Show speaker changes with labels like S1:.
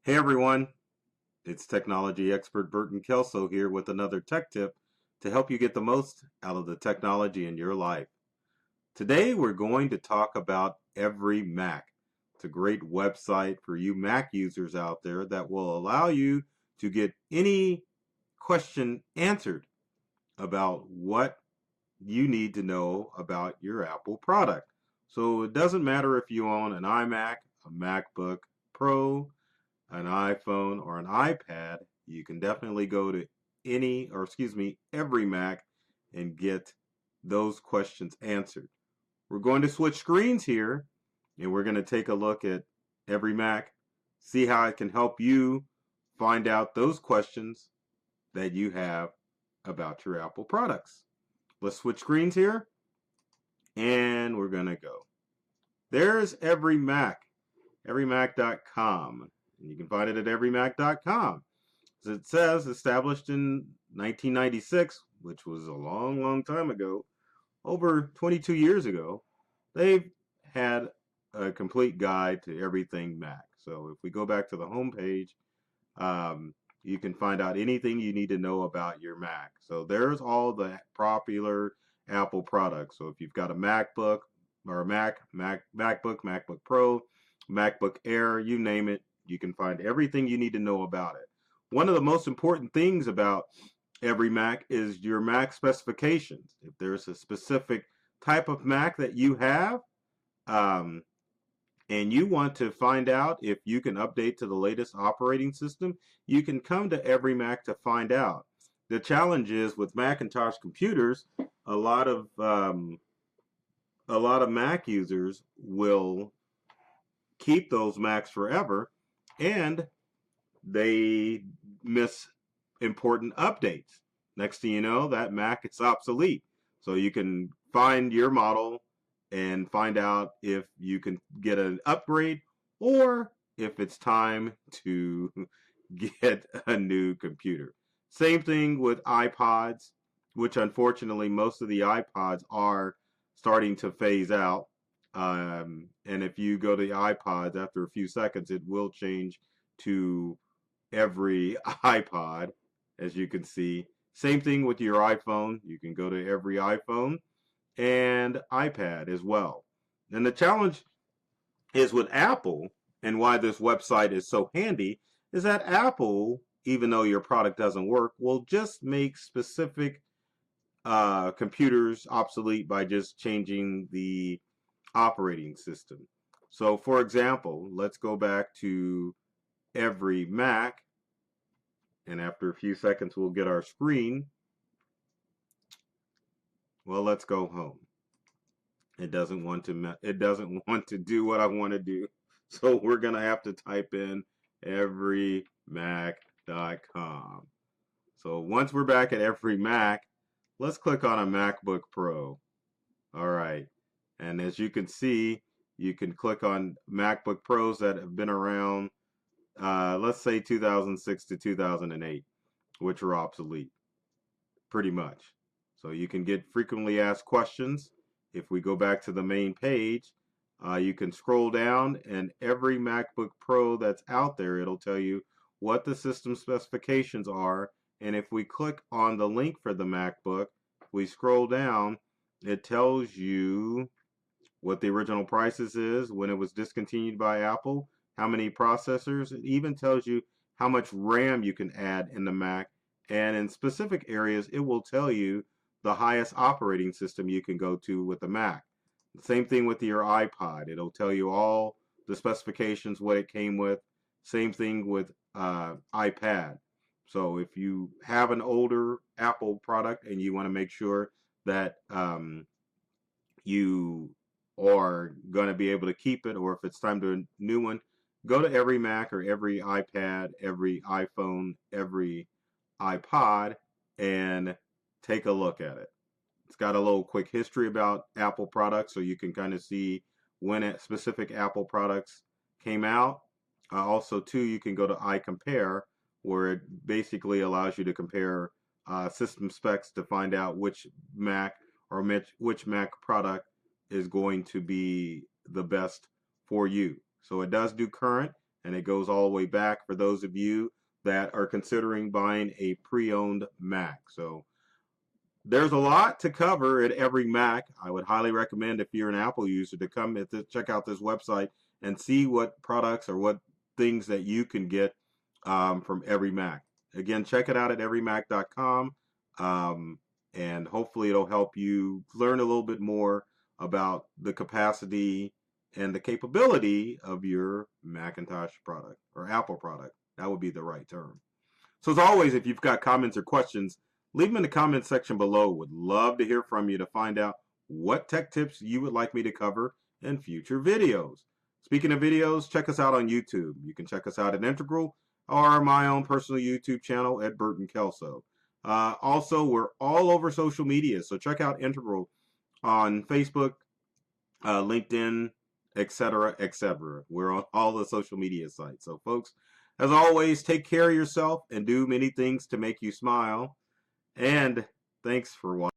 S1: Hey everyone, it's technology expert Burton Kelso here with another tech tip to help you get the most out of the technology in your life. Today we're going to talk about EveryMac. It's a great website for you Mac users out there that will allow you to get any question answered about what you need to know about your Apple product. So it doesn't matter if you own an iMac, a MacBook Pro, an iPhone, or an iPad, you can definitely go to every Mac and get those questions answered. We're going to switch screens here and we're going to take a look at every Mac, see how it can help you find out those questions that you have about your Apple products. Let's switch screens here and we're going to go. There's every Mac, everymac.com. And you can find it at everymac.com. As it says, established in 1996, which was a long, long time ago, over 22 years ago, they've had a complete guide to everything Mac. So if we go back to the home page, you can find out anything you need to know about your Mac. So there's all the popular Apple products. So if you've got a MacBook or a MacBook, MacBook Pro, MacBook Air, you name it, you can find everything you need to know about it. One of the most important things about every Mac is your Mac specifications. If there's a specific type of Mac that you have, and you want to find out if you can update to the latest operating system, you can come to every Mac to find out. The challenge is with Macintosh computers, a lot of Mac users will keep those Macs forever, and they miss important updates. Next thing you know, that Mac is obsolete. So you can find your model and find out if you can get an upgrade or if it's time to get a new computer. Same thing with iPods, which unfortunately most of the iPods are starting to phase out. And if you go to the iPods, after a few seconds, it will change to every iPod, as you can see. Same thing with your iPhone. You can go to every iPhone and iPad as well. And the challenge is with Apple, and why this website is so handy, is that Apple, even though your product doesn't work, will just make specific computers obsolete by just changing the operating system. So for example, let's go back to every Mac, and after a few seconds we'll get our screen. Well, let's go home. It doesn't want to do what I want to do. So we're going to have to type in everymac.com. So once we're back at every Mac, let's click on a MacBook Pro. All right. And as you can see, you can click on MacBook Pros that have been around, let's say 2006 to 2008, which are obsolete, pretty much. So you can get frequently asked questions. If we go back to the main page, you can scroll down, and every MacBook Pro that's out there, it'll tell you what the system specifications are. And if we click on the link for the MacBook, we scroll down, it tells you what the original prices is, when it was discontinued by Apple, how many processors. It even tells you how much RAM you can add in the Mac, and in specific areas it will tell you the highest operating system you can go to with the Mac. The same thing with your iPod. It'll tell you all the specifications, what it came with. Same thing with iPad. So if you have an older Apple product and you want to make sure that you are going to be able to keep it, or if it's time to a new one, go to every Mac or every iPad, every iPhone, every iPod, and take a look at it. It's got a little quick history about Apple products, so you can kind of see when specific Apple products came out. Also, too, you can go to iCompare, where it basically allows you to compare system specs to find out which Mac or which Mac product is going to be the best for you. So it does do current, and it goes all the way back for those of you that are considering buying a pre-owned Mac. So there's a lot to cover at EveryMac. I would highly recommend, if you're an Apple user, to come check out this website and see what products or what things that you can get from EveryMac. Again, check it out at everymac.com, and hopefully it'll help you learn a little bit more about the capacity and the capability of your Macintosh product, or Apple product. That would be the right term. So as always, if you've got comments or questions, leave them in the comments section below. Would love to hear from you to find out what tech tips you would like me to cover in future videos. Speaking of videos, check us out on YouTube. You can check us out at Integral or my own personal YouTube channel at Burton Kelso. Also, we're all over social media, so check out Integral on Facebook, LinkedIn, etc., etc. We're on all the social media sites. So folks, as always, take care of yourself and do many things to make you smile. And thanks for watching.